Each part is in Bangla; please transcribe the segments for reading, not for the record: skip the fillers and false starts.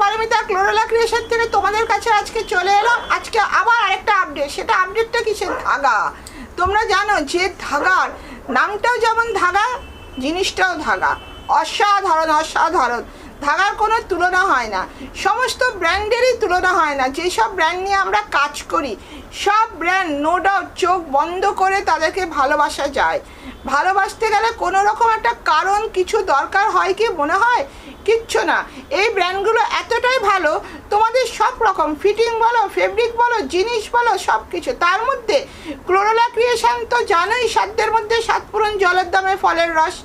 পারমিতা ক্লোরোলা ক্রিয়েশন থেকে তোমাদের কাছে আজকে চলে এলাম। আজকে আবার আরেকটা আপডেট। সেটা আপডেটটা কিসের? ধাগা। তোমরা জানো যে ধাগার নামটাও যেমন ধাগা, জিনিসটাও ধাগা। অসাধারণ অসাধারণ, ধাগার কোনো তুলনা হয় না। সমস্ত ব্র্যান্ডেরই তুলনা হয় না। যেসব ব্র্যান্ড নিয়ে আমরা কাজ করি সব ব্র্যান্ড নো ডাউট চোখ বন্ধ করে তাদেরকে ভালোবাসা যায়। ভালোবাসতে গেলে কোনো রকম একটা কারণ কিছু দরকার হয় কি মনে হয়? কিচ্ছু না। এই ব্র্যান্ডগুলো এতটাই ভালো, তোমাদের সব রকম ফিটিং বলো, ফেব্রিক বলো, জিনিস বলো, সব কিছু। তার মধ্যে ক্লোরোলা ক্রিয়েশন তো জানোই, সাধ্যের মধ্যে সাত পূরণ, জলের দামে ফলের রস,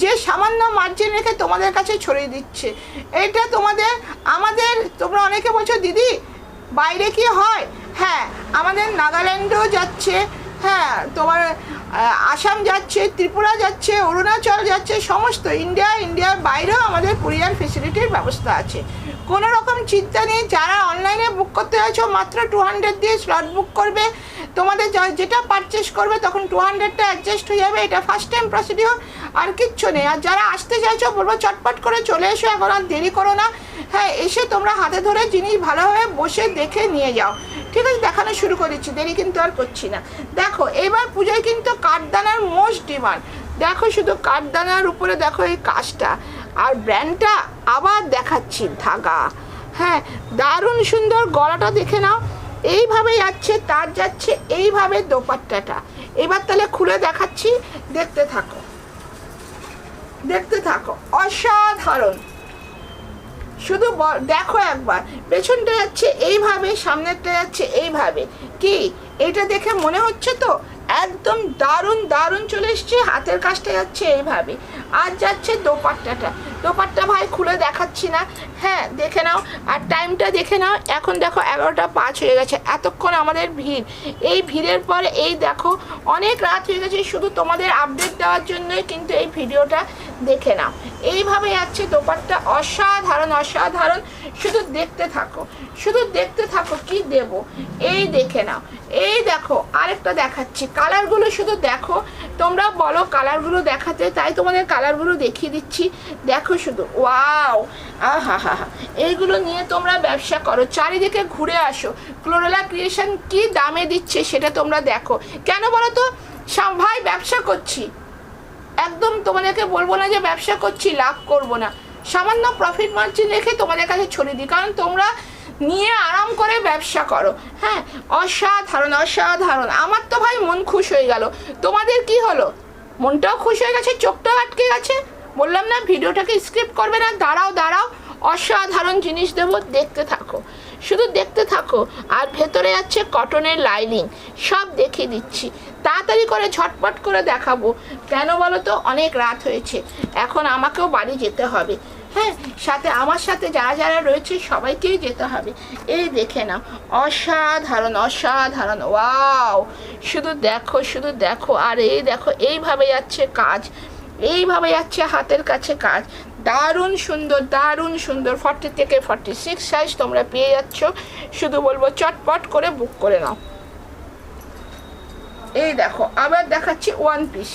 যে সামান্য মার্জিন রেখে তোমাদের কাছে ছড়িয়ে দিচ্ছে। এটা তোমাদের আমাদের, তোমরা অনেকে বলছো দিদি বাইরে কি হয়? হ্যাঁ, আমাদের নাগাল্যান্ডও যাচ্ছে, হ্যাঁ তোমার আসাম যাচ্ছে, ত্রিপুরা যাচ্ছে, অরুণাচল যাচ্ছে, সমস্ত ইন্ডিয়ার বাইরেও আমাদের কুরিয়ার ফেসিলিটির ব্যবস্থা আছে। কোনো রকম চিন্তা নেই। যারা অনলাইনে বুক করতে চাইছো মাত্র 200 দিয়ে স্লট বুক করবে। তোমাদের যেটা পারচেস করবে তখন 200টা অ্যাডজাস্ট হয়ে যাবে। এটা ফার্স্ট টাইম প্রসিডিওর, আর কিচ্ছু নেই। আর যারা আসতে চাইছো বলবো চটপট করে চলে এসো, এখন আর দেরি করো না। হ্যাঁ, এসে তোমরা হাতে ধরে জিনিস ভালোভাবে বসে দেখে নিয়ে যাও। ঠিক আছে, দেখানো শুরু করেছি, দেরি কিন্তু আর করছি না। দেখো এবার পুজোয় কিন্তু কাঠদানার মোস্ট ডিমান্ড। দেখো শুধু কাঠদানার উপরে দেখো এই কাজটা, আর ব্র্যান্ডটা আবার দেখাচ্ছি ধাগা। হ্যাঁ, দারুণ সুন্দর। গলাটা দেখে নাও, এইভাবে যাচ্ছে, তার যাচ্ছে এইভাবে দোপাট্টাটা। এবার তাহলে খুলে দেখাচ্ছি, দেখতে থাকো দেখতে থাকো। অসাধারণ। শুধু দেখো একবার, পেছনটা যাচ্ছে এইভাবে, সামনেরটা যাচ্ছে এইভাবে। কি এটা দেখে মনে হচ্ছে তো একদম দারুণ দারুণ চলে এসছে। হাতের কাজটা যাচ্ছে এইভাবে, আর যাচ্ছে দোপাট্টাটা। দোপাট্টা ভাই খুলে দেখাচ্ছি না, হ্যাঁ দেখে নাও। আর টাইমটা দেখে নাও, এখন দেখো 11টা 5 হয়ে গেছে। এতক্ষণ আমাদের ভিড়, এই ভিড়ের পরে এই দেখো অনেক রাত হয়ে গেছে। শুধু তোমাদের আপডেট দেওয়ার জন্যই কিন্তু এই ভিডিওটা দেখে নাও। এইভাবে যাচ্ছে দোপাট্টা। অসাধারণ অসাধারণ। শুধু দেখতে থাকো, শুধু দেখতে থাকো কি দেব। এই দেখে নাও, এই দেখো আরেকটা দেখাচ্ছি। কালারগুলো শুধু দেখো, তোমরা বলো কালারগুলো দেখাতে, তাই তোমাদের কালারগুলো দেখিয়ে দিচ্ছি। দেখো শুধু, ওয়াও, আহা হা হা। এইগুলো নিয়ে তোমরা ব্যবসা করো, চারিদিকে ঘুরে আসো। ক্লোরোলা ক্রিয়েশন কি দামে দিচ্ছে সেটা তোমরা দেখো। কেন বলো তো? ভাই ব্যবসা করছি, একদম তোমাদেরকে বলবো না যে ব্যবসা করছি লাভ করব না। সামান্য প্রফিট মার্জিন রেখে তোমাদের কাছে ছড়িয়ে দিই, কারণ তোমরা নিয়ে আরাম করে ব্যবসা করো। হ্যাঁ, অসাধারণ অসাধারণ। আমার তো ভাই মন খুশ হয়ে গেল। তোমাদের কি হলো? মনটাও খুশ হয়ে গেছে, চোখটাও আটকে গেছে? বললাম না ভিডিওটাকে স্কিপ করবে না। দাঁড়াও দাঁড়াও, অসাধারণ জিনিস দেবো, দেখতে থাকো, শুধু দেখতে থাকো। আর ভেতরে যাচ্ছে কটনের লাইনিং, সব দেখিয়ে দিচ্ছি। তাড়াতাড়ি করে ঝটপট করে দেখাবো। কেন বলো তো? অনেক রাত হয়েছে, এখন আমাকেও বাড়ি যেতে হবে। হ্যাঁ, সাথে আমার সাথে যারা যারা রয়েছে সবাইকেই যেতে হবে। এই দেখে নাও, অসাধারণ অসাধারণ। ওয়াও, শুধু দেখো শুধু দেখো। আর এই দেখো এইভাবে যাচ্ছে কাজ, এইভাবে যাচ্ছে হাতের কাছে কাজ। দারুণ সুন্দর দারুণ সুন্দর। 40 থেকে 46 সাইজ তোমরা পেয়ে যাচ্ছ। শুধু বলবো চটপট করে বুক করে নাও। এই দেখো আবার দেখাচ্ছি ওয়ান পিস,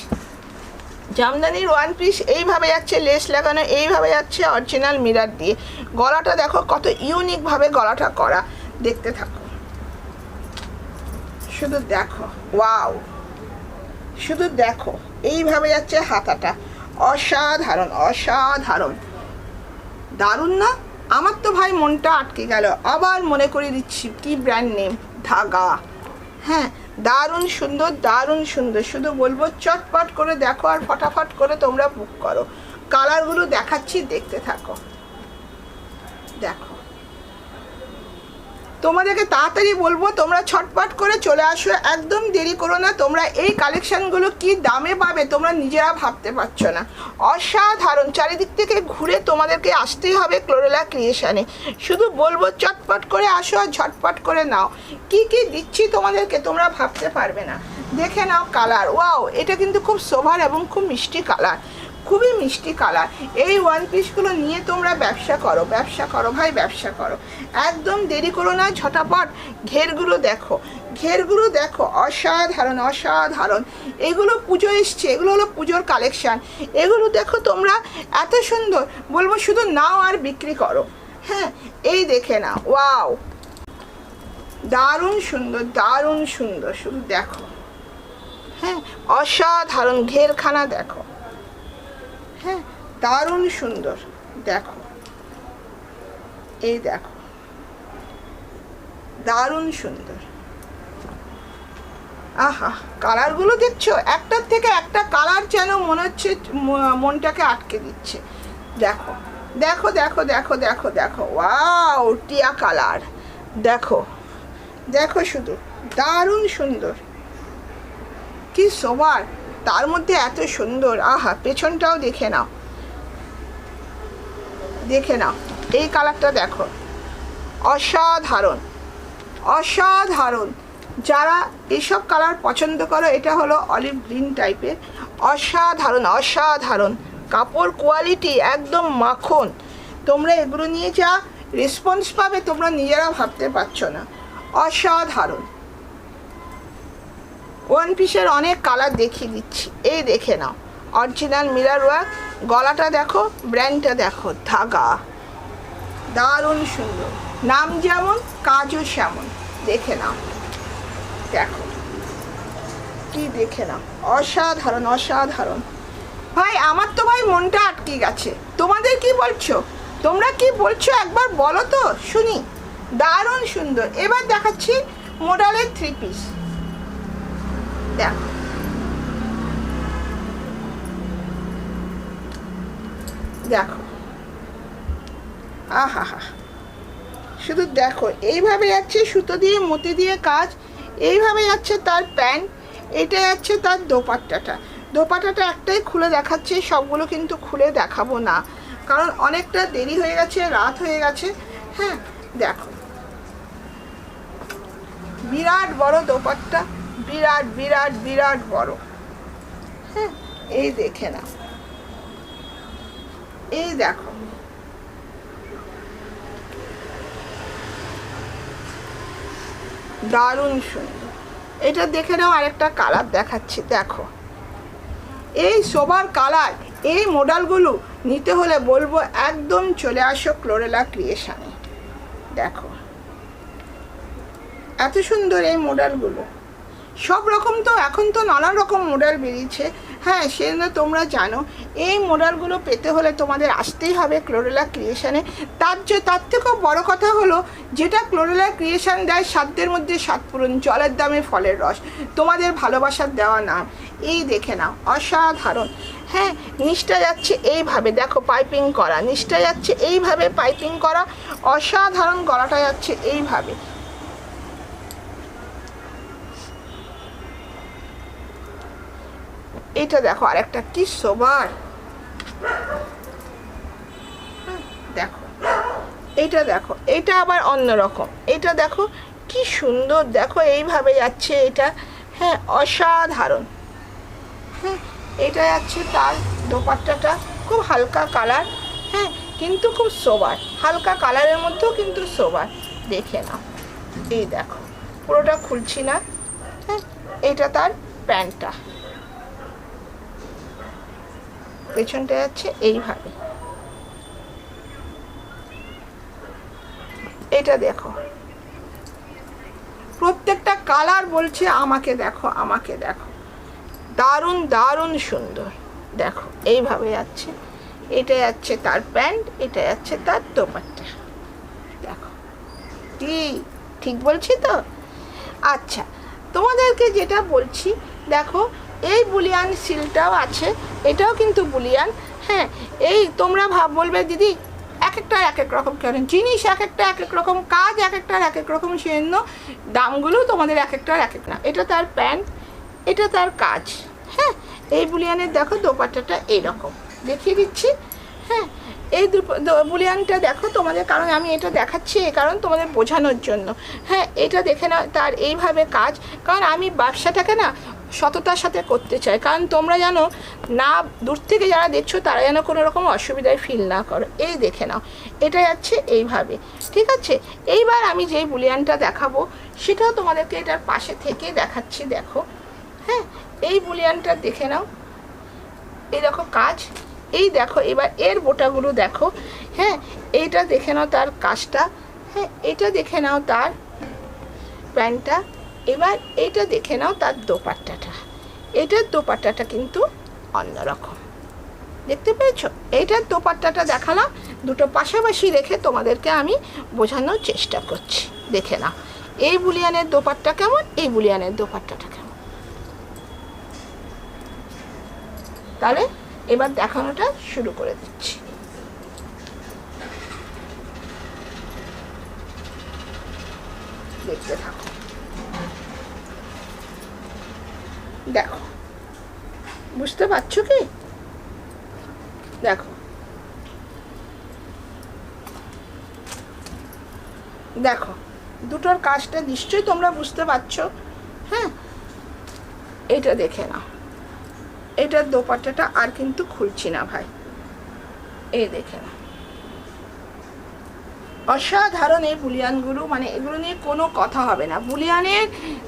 জামদানির ওয়ান পিস। এইভাবে যাচ্ছে লেস লাগানো, এইভাবে যাচ্ছে অরিজিনাল মিরর দিয়ে। গলাটা দেখো কত ইউনিকভাবে গলাটা করা, দেখতে থাকো, শুধু দেখো। ওয়াও, শুধু দেখো। এইভাবে যাচ্ছে হাতাটা। অসাধারণ অসাধারণ, দারুণ না? আমার তো ভাই মনটা আটকে গেল। আবার মনে করে দিচ্ছি কি ব্র্যান্ড নেম, ধাগা। হ্যাঁ, দারুণ সুন্দর দারুণ সুন্দর। শুধু বলবো চটপট করে দেখো আর ফটাফট করে তোমরা বুক করো। কালারগুলো দেখাচ্ছি, দেখতে থাকো। দেখো, তোমাদেরকে তাড়াতাড়ি বলবো তোমরা ছটপট করে চলে আসো, একদম দেরি করো না। তোমরা এই কালেকশানগুলো কি দামে পাবে তোমরা নিজেরা ভাবতে পারছো না। অসাধারণ। চারিদিক থেকে ঘুরে তোমাদেরকে আসতেই হবে ক্লোরোলা ক্রিয়েশনে। শুধু বলবো চটপট করে আসো আর ঝটপট করে নাও। কি কি দিচ্ছি তোমাদেরকে তোমরা ভাবতে পারবে না। দেখে নাও কালার। ওয়াও, এটা কিন্তু খুব সোভার এবং খুব মিষ্টি কালার, খুবই মিষ্টি কালার। এই ওয়ান পিসগুলো নিয়ে তোমরা ব্যবসা করো, ব্যবসা করো ভাই, ব্যবসা করো। একদম দেরি করো না, ঝটাপট। ঘেরগুলো দেখো, ঘেরগুলো দেখো, অসাধারণ অসাধারণ। এগুলো পুজো এসছে, এগুলো হলো পুজোর কালেকশান। এগুলো দেখো তোমরা, এত সুন্দর। বলবো শুধু নাও আর বিক্রি করো। হ্যাঁ, এই দেখে না, ওয়াও, দারুণ সুন্দর, দারুণ সুন্দর, শুধু দেখো। হ্যাঁ, অসাধারণ, ঘেরখানা দেখো। হ্যাঁ, দারুণ সুন্দর, দেখো, এই দেখো, দারুণ সুন্দর। আহা, কালারগুলো দেখছো, একটার থেকে একটা কালার যেন মনে হচ্ছে মনটাকে আটকে দিচ্ছে। দেখো দেখো দেখো দেখো দেখো দেখো, ওয়াও, টিয়া কালার, দেখো দেখো, শুধু দারুণ সুন্দর, কি সোবার, তার মধ্যে এত সুন্দর। আহা, পেছনটাও দেখে নাও, দেখে নাও, এই কালারটা দেখো, অসাধারণ, অসাধারণ। যারা এইসব কালার পছন্দ করো, এটা হলো অলিভ গ্রিন টাইপের, অসাধারণ, অসাধারণ কাপড় কোয়ালিটি, একদম মাখন। তোমরা এগুলো নিয়ে যা রেসপন্স পাবে তোমরা নিজেরা ভাবতে পারছো না, অসাধারণ। ওয়ান পিসের অনেক কালার দেখিয়ে দিচ্ছি, এই দেখে নাও, অরিজিনাল মিরর ওয়ার্ক, গলাটা দেখো, ব্র্যান্ডটা দেখো, ধাগা দারুণ সুন্দর, নাম যেমন কাজও সেমন, দেখে নাও, দেখো কি, দেখে নাও, অসাধারণ, অসাধারণ। ভাই, আমার তো ভাই মনটা আটকে গেছে, তোমাদের কি বলছো, তোমরা কি বলছো একবার বলো তো শুনি, দারুণ সুন্দর। এবার দেখাচ্ছি মডেলের 3 পিস, দেখো, দেখো, আহা হা, শুধু দেখো, এইভাবে যাচ্ছে সুতো দিয়ে মতি দিয়ে কাজ, এইভাবে যাচ্ছে তার প্যান্ট, এটা যাচ্ছে তার দোপাট্টাটা। দোপাট্টাটা একটাই খুলে দেখাচ্ছি, সবগুলো কিন্তু খুলে দেখাবো না, কারণ অনেকটা দেরি হয়ে গেছে, রাত হয়ে গেছে। হ্যাঁ, দেখো, বিরাট বড় দোপাট্টা, বিরাট বিরাট বিরাট বড়। হ্যাঁ, এই দেখে না, এই দেখো, দারুণ সুন্দর। এটা দেখে নাও, আরেকটা কালার দেখাচ্ছি, দেখো, এই সোবার কালার, এই মডেলগুলো নিতে হলে বলবো একদম চলে আসো ক্লোরেলা ক্রিয়েশনে। দেখো, এত সুন্দর এই মডেলগুলো, সব রকম তো এখন তো নানান রকম মডেল বেরিয়েছে। হ্যাঁ, সেজন্য তোমরা জানো এই মডেলগুলো পেতে হলে তোমাদের আসতেই হবে ক্লোরেলা ক্রিয়েশনে। তার থেকেও বড় কথা হলো, যেটা ক্লোরেলা ক্রিয়েশন দেয়, সাধ্যের মধ্যে সাত পূরণ, জলের দামে ফলের রস, তোমাদের ভালোবাসার দেওয়া নাম। এই দেখে নাও, অসাধারণ। হ্যাঁ, নিচটা যাচ্ছে এইভাবে, দেখো পাইপিং করা, নিচটা যাচ্ছে এইভাবে পাইপিং করা, অসাধারণ। গলাটা যাচ্ছে এইভাবে, এটা দেখো, আরেকটা কি সোবার, দেখো, এটা দেখো, এটা আবার অন্যরকম, এটা দেখো কি সুন্দর, দেখো এইভাবে যাচ্ছে এটা। হ্যাঁ, অসাধারণ। হ্যাঁ, এটা যাচ্ছে তার দোপাট্টাটা, খুব হালকা কালার। হ্যাঁ, কিন্তু খুব সোবার, হালকা কালারের মধ্যেও কিন্তু সোবার, দেখে নাও, এই দেখো, পুরোটা খুলছি না। হ্যাঁ, এটা তার প্যান্টটা, পেছনটা যাচ্ছে এইভাবে, এটা দেখো, প্রত্যেকটা কালার বলছে আমাকে দেখো, আমাকে দেখো, দারুণ দারুণ সুন্দর। দেখো, এইভাবে যাচ্ছে, এটা যাচ্ছে তার প্যান্ট, এটা যাচ্ছে তার দোপাট্টা। দেখো, কি ঠিক বলছি তো? আচ্ছা, তোমাদেরকে যেটা বলছি, দেখো, এই বুলিয়ান সিলটাও আছে, এটাও কিন্তু বুলিয়ান। হ্যাঁ, এই তোমরা বলবে দিদি এক একটা এক এক রকম, কেন জিনিস এক একটা এক এক রকম, কাজ এক একটার এক এক রকম, সেজন্য দামগুলো তোমাদের এক একটার এক এক না। এটা তার প্যান্ট, এটা তার কাজ। হ্যাঁ, এই বুলিয়ানের দেখো দোপাট্টাটা এইরকম দেখিয়ে দিচ্ছি। হ্যাঁ, এই বুলিয়ানটা দেখো তোমাদের, কারণ আমি এটা দেখাচ্ছি এই কারণ তোমাদের বোঝানোর জন্য। হ্যাঁ, এটা দেখে না তার এইভাবে কাজ, কারণ আমি ব্যবসাটাকে না সততার সাথে করতে চাই, কারণ তোমরা জানো না, দূর থেকে যারা দেখছো তারা যেন কোনো রকম অসুবিধায় ফিল না করো। এই দেখে নাও, এটা যাচ্ছে এইভাবে, ঠিক আছে। এইবার আমি যেই বুলিয়ানটা দেখাবো সেটাও তোমাদেরকে এটার পাশে থেকে দেখাচ্ছি, দেখো। হ্যাঁ, এই বুলিয়ানটা দেখে নাও, এই দেখো কাজ, এই দেখো এবার এর বোটাগুলো দেখো। হ্যাঁ, এইটা দেখে নাও তার কাজটা। হ্যাঁ, এটা দেখে নাও তার প্যান্টটা। এবার এটা দেখে নাও তার দোপাট্টাটা। এটার দোপাট্টাটা কিন্তু অন্যরকম, দেখতে পেয়েছো? এইটার দোপাট্টাটা দেখালাম, দুটো পাশাপাশি রেখে তোমাদেরকে আমি বোঝানোর চেষ্টা করছি। দেখে নাও এই বুলিয়ানের দোপাট্টা কেমন, এই বুলিয়ানের দোপাট্টাটা কেমন। তাহলে এবার দেখানোটা শুরু করে দিচ্ছি। দেখতে থাকো। দেখো, বুঝতে পারছো কি? দেখো দেখো দুটোর কাজটা নিশ্চয়ই তোমরা বুঝতে পারছো। হ্যাঁ, এটা দেখে নাও, এটার দোপাট্টাটা আর কিন্তু খুলছি না ভাই, এই দেখে নাও। অসাধারণ এই বুলিয়ানগুলো, মানে এগুলো নিয়ে কোনো কথা হবে না। বুলিয়ানের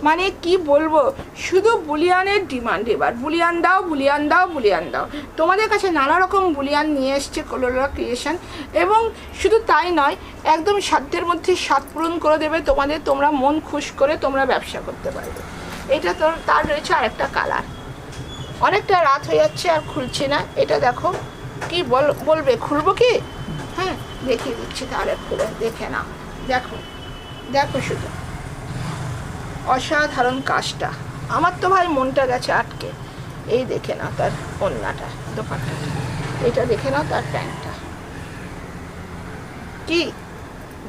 মানে কি বলবো, শুধু বুলিয়ানের ডিমান্ড। এবার বুলিয়ান দাও, বুলিয়ান দাও, বুলিয়ান দাও। তোমাদের কাছে নানা রকম বুলিয়ান নিয়ে এসছে কোলোরা ক্রিয়েশন, এবং শুধু তাই নয়, একদম সাধ্যের মধ্যে স্বাদ পূরণ করে দেবে তোমাদের। তোমরা মন খুশ করে তোমরা ব্যবসা করতে পারবে। এটা তো তার রয়েছে আরেকটা কালার। অনেকটা রাত হয়ে যাচ্ছে আর খুলছি না। এটা দেখো, কি বলবে, খুলবো কি? হ্যাঁ, দেখিয়ে দিচ্ছি তাহলে খুলে দেখে নাও। দেখো দেখো, শুধু অসাধারণ কাজটা। আমার তো ভাই মনটা গেছে আটকে। এই দেখে নাও তার ওড়নাটা, দোপাট্টাটা। এটা দেখে নাও তার প্যান্টটা। কি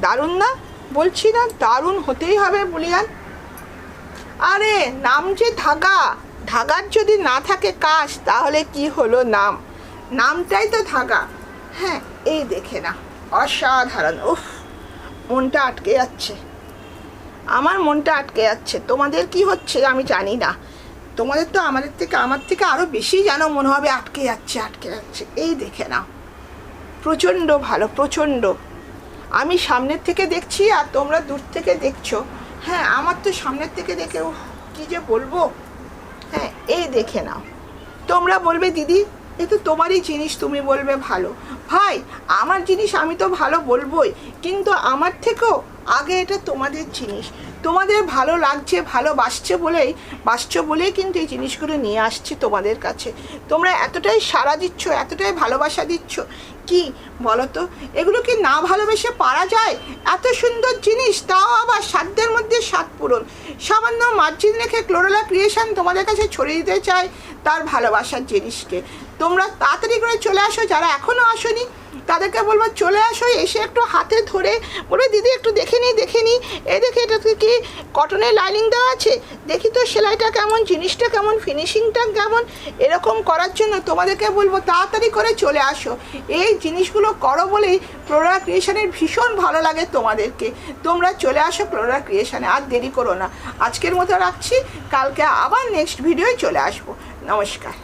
দারুণ না? বলছি না দারুণ হতেই হবে বুলিয়ান। আরে নাম যে ধাগা, ধাগার যদি না থাকে কাজ, তাহলে কি হলো নাম? নামটাই তো ধাগা। হ্যাঁ, এই দেখে না, অসাধারণ। উফ, মনটা আটকে যাচ্ছে, আমার মনটা আটকে যাচ্ছে। তোমাদের কি হচ্ছে আমি জানি না, তোমাদের তো আমার থেকে আরও বেশি যেন মনে হবে আটকে যাচ্ছে, আটকে যাচ্ছে। এই দেখে নাও, প্রচণ্ড ভালো, প্রচণ্ড। আমি সামনের থেকে দেখছি আর তোমরা দূর থেকে দেখছো। হ্যাঁ, আমার তো সামনের থেকে দেখে কি যে বলবো। হ্যাঁ, এই দেখে নাও। তোমরা বলবে দিদি এ তো তোমারই জিনিস, তুমি বলবে ভালো। ভাই, আমার জিনিস আমি তো ভালো বলবোই, কিন্তু আমার থেকেও আগে এটা তোমাদের জিনিস। তোমাদের ভালো লাগছে, ভালোবাসছো বলেই কিন্তু এই জিনিসগুলো নিয়ে আসছি তোমাদের কাছে। তোমরা এতটাই সাড়া দিচ্ছ, এতটাই ভালোবাসা দিচ্ছ, কি বলো তো? এগুলো কি না ভালোবেসে পারা যায়? এত সুন্দর জিনিস, তাও আবার সাধ্যের মধ্যে স্বাদ পূরণ। সামান্য মার্জিন রেখে ক্লোরোলা ক্রিয়েশন তোমাদের কাছে ছড়িয়ে দিতে চায় তার ভালোবাসার জিনিসকে। তোমরা তাড়াতাড়ি করে চলে আসো, যারা এখনও আসোনি তাদেরকে বলবো চলে আসো, এসে একটু হাতে ধরে বলবে দিদি একটু দেখে নিই। এই দেখে, এটা কি কটনের লাইনিং দেওয়া আছে, দেখি তো সেলাইটা কেমন, জিনিসটা কেমন, ফিনিশিংটা কেমন। এরকম করার জন্য তোমাদেরকে বলবো তাড়াতাড়ি করে চলে আসো। এই জিনিসগুলো করো বলেই ক্লোরোলা ক্রিয়েশনের ভীষণ ভালো লাগে তোমাদেরকে। তোমরা চলে আসো ক্লোরোলা ক্রিয়েশনে, আর দেরি করো না। আজকের মতো রাখছি, কালকে আবার নেক্সট ভিডিওয় চলে আসবো। নমস্কার।